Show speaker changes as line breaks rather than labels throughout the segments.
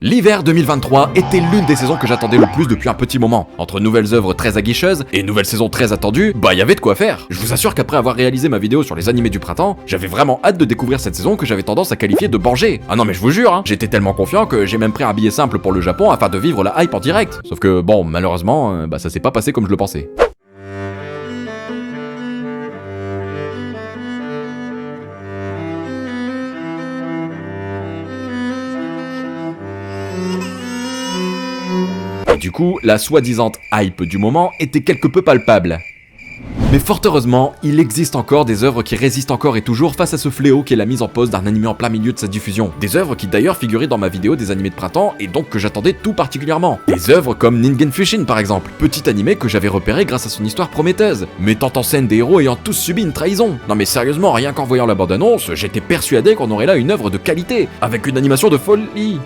L'hiver 2023 était l'une des saisons que j'attendais le plus depuis un petit moment. Entre nouvelles œuvres très aguicheuses et nouvelles saisons très attendues, bah y avait de quoi faire. Je vous assure qu'après avoir réalisé ma vidéo sur les animés du printemps, j'avais vraiment hâte de découvrir cette saison que j'avais tendance à qualifier de Bangé. Ah non mais je vous jure, j'étais tellement confiant que j'ai même pris un billet simple pour le Japon afin de vivre la hype en direct. Sauf que bon, malheureusement, ça s'est pas passé comme je le pensais. Du coup, la soi-disant hype du moment était quelque peu palpable. Mais fort heureusement, il existe encore des œuvres qui résistent encore et toujours face à ce fléau qu'est la mise en pause d'un animé en plein milieu de sa diffusion. Des œuvres qui d'ailleurs figuraient dans ma vidéo des animés de printemps et donc que j'attendais tout particulièrement. Des œuvres comme Ningen Fushin par exemple, petit animé que j'avais repéré grâce à son histoire prometteuse, mettant en scène des héros ayant tous subi une trahison. Non mais sérieusement, rien qu'en voyant la bande-annonce, j'étais persuadé qu'on aurait là une œuvre de qualité, avec une animation de folie.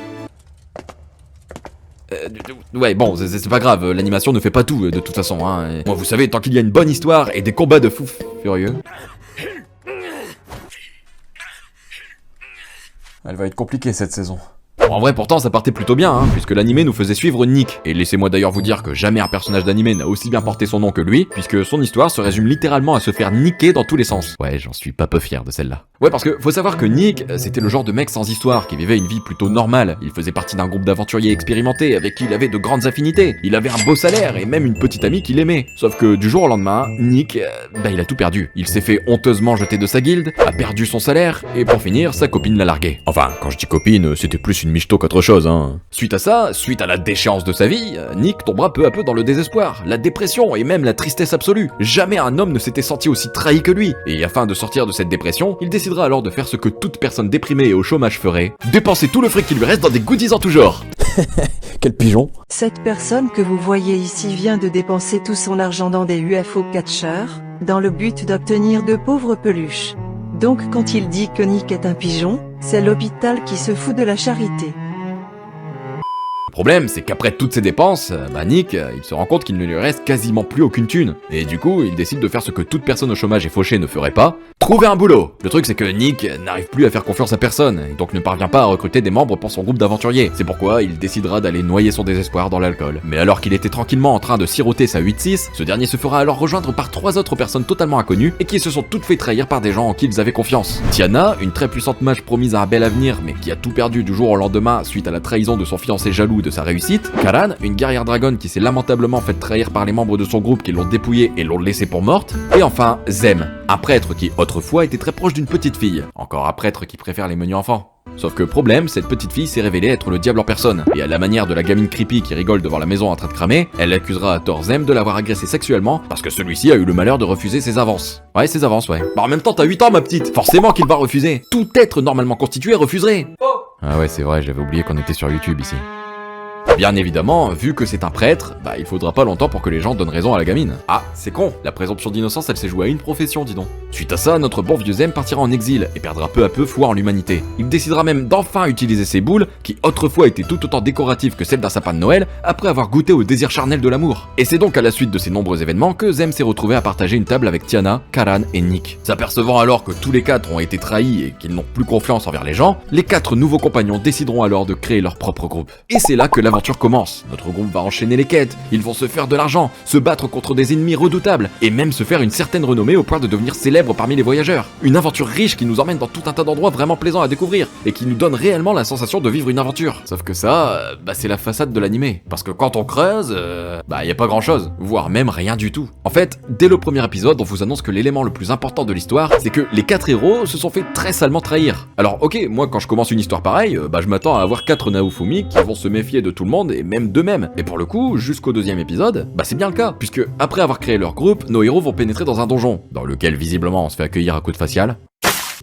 Ouais, bon, c'est pas grave, l'animation ne fait pas tout, de toute façon, hein. Moi, vous savez, tant qu'il y a une bonne histoire et des combats de fous furieux... Elle va être compliquée, cette saison. En vrai, pourtant, ça partait plutôt bien, puisque l'animé nous faisait suivre Nick. Et laissez-moi d'ailleurs vous dire que jamais un personnage d'animé n'a aussi bien porté son nom que lui, puisque son histoire se résume littéralement à se faire niquer dans tous les sens. Ouais, j'en suis pas peu fier de celle-là. Ouais, parce que faut savoir que Nick, c'était le genre de mec sans histoire, qui vivait une vie plutôt normale. Il faisait partie d'un groupe d'aventuriers expérimentés, avec qui il avait de grandes affinités. Il avait un beau salaire, et même une petite amie qu'il aimait. Sauf que du jour au lendemain, Nick, il a tout perdu. Il s'est fait honteusement jeter de sa guilde, a perdu son salaire, et pour finir, sa copine l'a largué. Enfin, quand je dis copine, c'était plus une michto qu'autre chose, Suite à ça, suite à la déchéance de sa vie, Nick tombera peu à peu dans le désespoir, la dépression et même la tristesse absolue. Jamais un homme ne s'était senti aussi trahi que lui. Et afin de sortir de cette dépression, il décidera alors de faire ce que toute personne déprimée et au chômage ferait, dépenser tout le fric qui lui reste dans des goodies en tout genre.
Quel pigeon.
Cette personne que vous voyez ici vient de dépenser tout son argent dans des UFO catcheurs, dans le but d'obtenir de pauvres peluches. Donc quand il dit que Nick est un pigeon, c'est l'hôpital qui se fout de la charité.
Le problème, c'est qu'après toutes ces dépenses, Nick, il se rend compte qu'il ne lui reste quasiment plus aucune thune. Et du coup, il décide de faire ce que toute personne au chômage et fauchée ne ferait pas, trouver un boulot. Le truc, c'est que Nick n'arrive plus à faire confiance à personne, et donc ne parvient pas à recruter des membres pour son groupe d'aventuriers. C'est pourquoi il décidera d'aller noyer son désespoir dans l'alcool. Mais alors qu'il était tranquillement en train de siroter sa 8-6, ce dernier se fera alors rejoindre par 3 autres personnes totalement inconnues, et qui se sont toutes fait trahir par des gens en qui ils avaient confiance. Tiana, une très puissante mage promise à un bel avenir, mais qui a tout perdu du jour au lendemain suite à la trahison de son fiancé jaloux de sa réussite. Karan, une guerrière dragonne qui s'est lamentablement faite trahir par les membres de son groupe qui l'ont dépouillée et l'ont laissée pour morte. Et enfin, Zem, un prêtre qui autrefois était très proche d'une petite fille. Encore un prêtre qui préfère les menus enfants. Sauf que problème, cette petite fille s'est révélée être le diable en personne. Et à la manière de la gamine creepy qui rigole devant la maison en train de cramer, elle accusera à tort Zem de l'avoir agressé sexuellement parce que celui-ci a eu le malheur de refuser ses avances. Ouais, ses avances, ouais. Bah en même temps, t'as 8 ans, ma petite. Forcément qu'il va refuser. Tout être normalement constitué refuserait. Ah ouais, c'est vrai, j'avais oublié qu'on était sur YouTube ici. Bien évidemment, vu que c'est un prêtre, il faudra pas longtemps pour que les gens donnent raison à la gamine. Ah, c'est con, la présomption d'innocence elle s'est jouée à une profession, dis donc. Suite à ça, notre bon vieux Zem partira en exil et perdra peu à peu foi en l'humanité. Il décidera même d'enfin utiliser ses boules, qui autrefois étaient tout autant décoratives que celles d'un sapin de Noël, après avoir goûté au désir charnel de l'amour. Et c'est donc à la suite de ces nombreux événements que Zem s'est retrouvé à partager une table avec Tiana, Karan et Nick. S'apercevant alors que tous les 4 ont été trahis et qu'ils n'ont plus confiance envers les gens, les 4 nouveaux compagnons décideront alors de créer leur propre groupe. Et c'est là que l'aventure commence. Notre groupe va enchaîner les quêtes, ils vont se faire de l'argent, se battre contre des ennemis redoutables, et même se faire une certaine renommée au point de devenir célèbres parmi les voyageurs. Une aventure riche qui nous emmène dans tout un tas d'endroits vraiment plaisants à découvrir, et qui nous donne réellement la sensation de vivre une aventure. Sauf que ça, c'est la façade de l'animé. Parce que quand on creuse, y a pas grand chose, voire même rien du tout. En fait, dès le premier épisode, on vous annonce que l'élément le plus important de l'histoire, c'est que les 4 héros se sont fait très salement trahir. Alors ok, moi quand je commence une histoire pareille, je m'attends à avoir 4 Naofumi qui vont se méfier de tout le monde et même d'eux-mêmes. Et pour le coup, jusqu'au 2e épisode, c'est bien le cas, puisque après avoir créé leur groupe, nos héros vont pénétrer dans un donjon, dans lequel visiblement on se fait accueillir à coups de facial.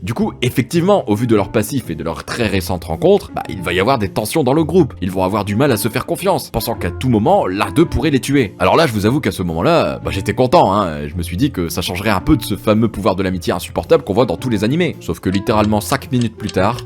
Du coup, effectivement, au vu de leur passif et de leur très récente rencontre, il va y avoir des tensions dans le groupe. Ils vont avoir du mal à se faire confiance, pensant qu'à tout moment, l'un d'eux pourrait les tuer. Alors là, je vous avoue qu'à ce moment-là, j'étais content, Je me suis dit que ça changerait un peu de ce fameux pouvoir de l'amitié insupportable qu'on voit dans tous les animés. Sauf que littéralement 5 minutes plus tard...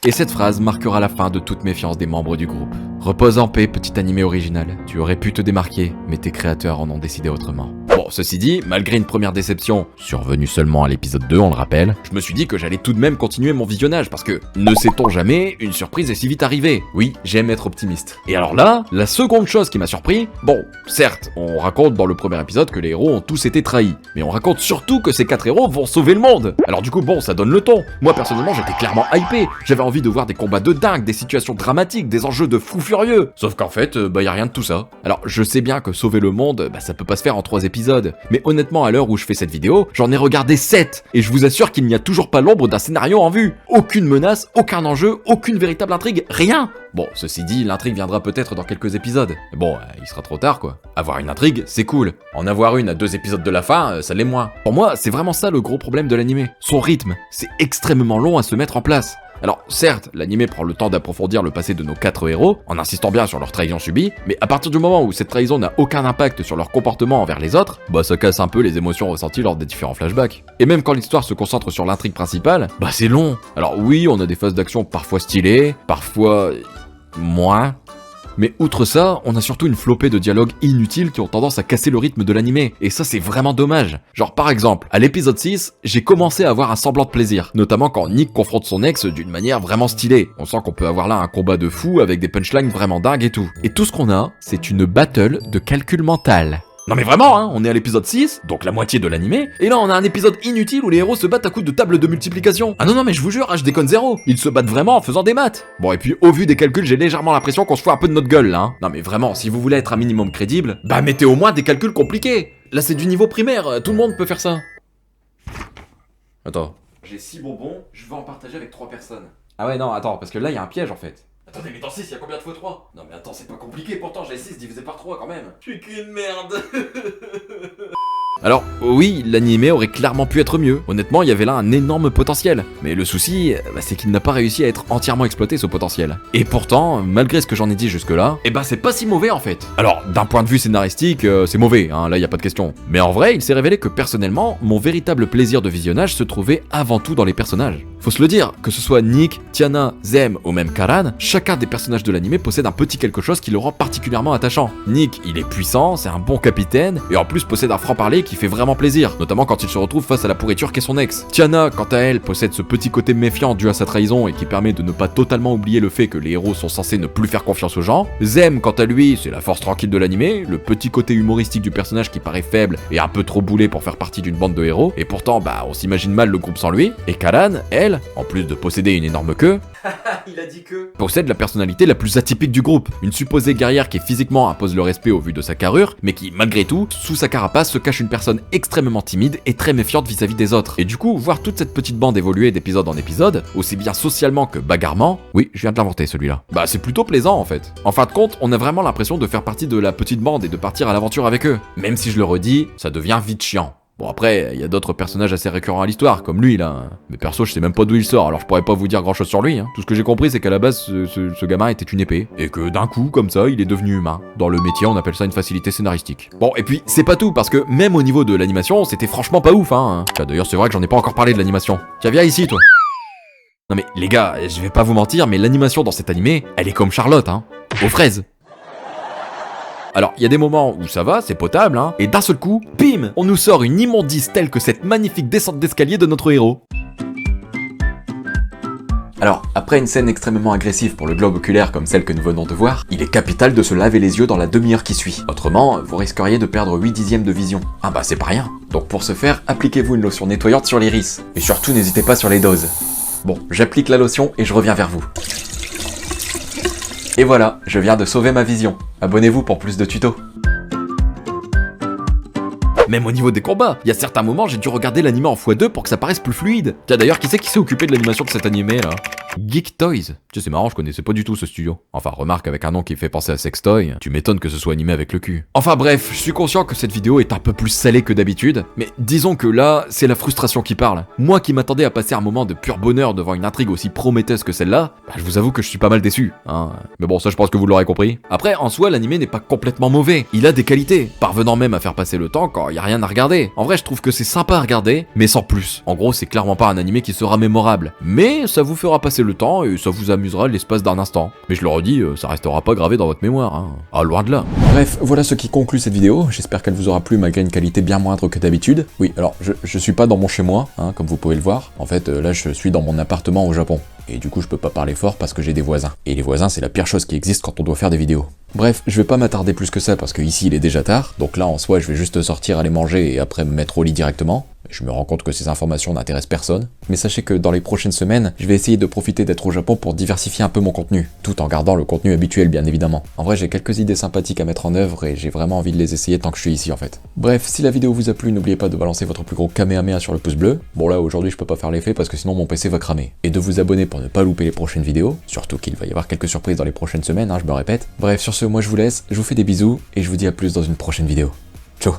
Et cette phrase marquera la fin de toute méfiance des membres du groupe. Repose en paix, petit animé original. Tu aurais pu te démarquer, mais tes créateurs en ont décidé autrement. Bon, ceci dit, malgré une première déception, survenue seulement à l'épisode 2, on le rappelle, je me suis dit que j'allais tout de même continuer mon visionnage, parce que, ne sait-on jamais, une surprise est si vite arrivée. Oui, j'aime être optimiste. Et alors là, la seconde chose qui m'a surpris, bon, certes, on raconte dans le premier épisode que les héros ont tous été trahis, mais on raconte surtout que ces 4 héros vont sauver le monde. Alors du coup, bon, ça donne le ton. Moi, personnellement, j'étais clairement hypé. J'avais envie de voir des combats de dingue, des situations dramatiques, des enjeux de fou furieux. Sauf qu'en fait, y a rien de tout ça. Alors, je sais bien que sauver le monde, ça peut pas se faire en 3 épisodes. Mais honnêtement, à l'heure où je fais cette vidéo, j'en ai regardé 7. Et je vous assure qu'il n'y a toujours pas l'ombre d'un scénario en vue. Aucune menace, aucun enjeu, aucune véritable intrigue, rien. Bon, ceci dit, l'intrigue viendra peut-être dans quelques épisodes. Mais bon, il sera trop tard quoi. Avoir une intrigue, c'est cool. En avoir une à 2 épisodes de la fin, ça l'est moins. Pour moi, c'est vraiment ça le gros problème de l'animé. Son rythme, c'est extrêmement long à se mettre en place. Alors certes, l'animé prend le temps d'approfondir le passé de nos 4 héros, en insistant bien sur leur trahison subie, mais à partir du moment où cette trahison n'a aucun impact sur leur comportement envers les autres, ça casse un peu les émotions ressenties lors des différents flashbacks. Et même quand l'histoire se concentre sur l'intrigue principale, c'est long. Alors oui, on a des phases d'action parfois stylées, parfois... moins... Mais outre ça, on a surtout une flopée de dialogues inutiles qui ont tendance à casser le rythme de l'animé, et ça c'est vraiment dommage. Genre par exemple, à l'épisode 6, j'ai commencé à avoir un semblant de plaisir, notamment quand Nick confronte son ex d'une manière vraiment stylée. On sent qu'on peut avoir là un combat de fou avec des punchlines vraiment dingues et tout. Et tout ce qu'on a, c'est une battle de calcul mental. Non mais vraiment, hein, on est à l'épisode 6, donc la moitié de l'animé, et là on a un épisode inutile où les héros se battent à coups de table de multiplication. Ah non mais je vous jure, je déconne zéro, ils se battent vraiment en faisant des maths. Bon et puis au vu des calculs, j'ai légèrement l'impression qu'on se fout un peu de notre gueule là. Non mais vraiment, si vous voulez être un minimum crédible, mettez au moins des calculs compliqués. Là c'est du niveau primaire, tout le monde peut faire ça. Attends. J'ai 6 bonbons, je vais en partager avec 3 personnes. Ah ouais non, attends, parce que là il y a un piège en fait. Attendez, mais dans 6, il y a combien de fois 3 ? Non mais attends, c'est pas compliqué, pourtant j'ai 6 divisé par 3 quand même. Je suis qu'une merde. Alors, oui, l'animé aurait clairement pu être mieux. Honnêtement, il y avait là un énorme potentiel. Mais le souci, c'est qu'il n'a pas réussi à être entièrement exploité, ce potentiel. Et pourtant, malgré ce que j'en ai dit jusque-là, c'est pas si mauvais en fait. Alors, d'un point de vue scénaristique, c'est mauvais, hein, là y a pas de question. Mais en vrai, il s'est révélé que personnellement, mon véritable plaisir de visionnage se trouvait avant tout dans les personnages. Faut se le dire, que ce soit Nick, Tiana, Zem ou même Karan, chacun des personnages de l'animé possède un petit quelque chose qui le rend particulièrement attachant. Nick, il est puissant, c'est un bon capitaine, et en plus possède un franc-parler qui fait vraiment plaisir, notamment quand il se retrouve face à la pourriture qu'est son ex. Tiana, quant à elle, possède ce petit côté méfiant dû à sa trahison et qui permet de ne pas totalement oublier le fait que les héros sont censés ne plus faire confiance aux gens. Zem, quant à lui, c'est la force tranquille de l'animé, le petit côté humoristique du personnage qui paraît faible et un peu trop boulé pour faire partie d'une bande de héros, et pourtant, on s'imagine mal le groupe sans lui. Et Karan, elle, en plus de posséder une énorme queue,
il a dit que...
possède la personnalité la plus atypique du groupe, une supposée guerrière qui physiquement impose le respect au vu de sa carrure, mais qui, malgré tout, sous sa carapace se cache une personne extrêmement timide et très méfiante vis-à-vis des autres. Et du coup, voir toute cette petite bande évoluer d'épisode en épisode, aussi bien socialement que bagarrement, oui, je viens de l'inventer celui-là, c'est plutôt plaisant en fait. En fin de compte, on a vraiment l'impression de faire partie de la petite bande et de partir à l'aventure avec eux. Même si je le redis, ça devient vite chiant. Bon après, il y a d'autres personnages assez récurrents à l'histoire, comme lui là. Mais perso, je sais même pas d'où il sort, alors je pourrais pas vous dire grand chose sur lui. Tout ce que j'ai compris, c'est qu'à la base, ce gamin était une épée, et que d'un coup, comme ça, il est devenu humain. Dans le métier, on appelle ça une facilité scénaristique. Bon, et puis, c'est pas tout, parce que même au niveau de l'animation, c'était franchement pas ouf, Tiens, d'ailleurs, c'est vrai que j'en ai pas encore parlé de l'animation. Tiens, viens ici, toi. Non mais, les gars, je vais pas vous mentir, mais l'animation dans cet animé, elle est comme Charlotte, aux fraises. Alors, il y a des moments où ça va, c'est potable, et d'un seul coup, bim, on nous sort une immondice telle que cette magnifique descente d'escalier de notre héros. Alors, après une scène extrêmement agressive pour le globe oculaire comme celle que nous venons de voir, il est capital de se laver les yeux dans la demi-heure qui suit. Autrement, vous risqueriez de perdre 8/10 de vision. C'est pas rien. Donc pour ce faire, appliquez-vous une lotion nettoyante sur l'iris. Et surtout, n'hésitez pas sur les doses. Bon, j'applique la lotion et je reviens vers vous. Et voilà, je viens de sauver ma vision. Abonnez-vous pour plus de tutos. Même au niveau des combats, il y a certains moments j'ai dû regarder l'anime en x2 pour que ça paraisse plus fluide. Tiens d'ailleurs, qui c'est qui s'est occupé de l'animation de cet animé là ? Geek Toys. Tu sais, c'est marrant, je connaissais pas du tout ce studio. Enfin, remarque, avec un nom qui fait penser à Sextoy, tu m'étonnes que ce soit animé avec le cul. Enfin bref, je suis conscient que cette vidéo est un peu plus salée que d'habitude, mais disons que là, c'est la frustration qui parle. Moi qui m'attendais à passer un moment de pur bonheur devant une intrigue aussi prometteuse que celle-là, je vous avoue que je suis pas mal déçu, Mais bon, ça je pense que vous l'aurez compris. Après, en soi, l'animé n'est pas complètement mauvais. Il a des qualités, parvenant même à faire passer le temps quand y a rien à regarder. En vrai, je trouve que c'est sympa à regarder, mais sans plus. En gros, c'est clairement pas un animé qui sera mémorable. Mais ça vous fera passer le temps et ça vous amusera l'espace d'un instant. Mais je le redis, ça restera pas gravé dans votre mémoire, hein. Ah, loin de là. Bref, voilà ce qui conclut cette vidéo. J'espère qu'elle vous aura plu malgré une qualité bien moindre que d'habitude. Oui, alors, je suis pas dans mon chez-moi, hein, comme vous pouvez le voir. En fait, là, je suis dans mon appartement au Japon. Et du coup, je peux pas parler fort parce que j'ai des voisins. Et les voisins, c'est la pire chose qui existe quand on doit faire des vidéos. Bref, je vais pas m'attarder plus que ça parce que ici il est déjà tard, donc là en soi je vais juste sortir aller manger et après me mettre au lit directement. Je me rends compte que ces informations n'intéressent personne, mais sachez que dans les prochaines semaines, je vais essayer de profiter d'être au Japon pour diversifier un peu mon contenu, tout en gardant le contenu habituel bien évidemment. En vrai j'ai quelques idées sympathiques à mettre en œuvre et j'ai vraiment envie de les essayer tant que je suis ici en fait. Bref, si la vidéo vous a plu, n'oubliez pas de balancer votre plus gros kamehameha sur le pouce bleu. Bon là aujourd'hui je peux pas faire l'effet parce que sinon mon PC va cramer. Et de vous abonner pour ne pas louper les prochaines vidéos, surtout qu'il va y avoir quelques surprises dans les prochaines semaines, hein, je me répète. Bref, sur ce, moi je vous laisse, je vous fais des bisous et je vous dis à plus dans une prochaine vidéo. Ciao.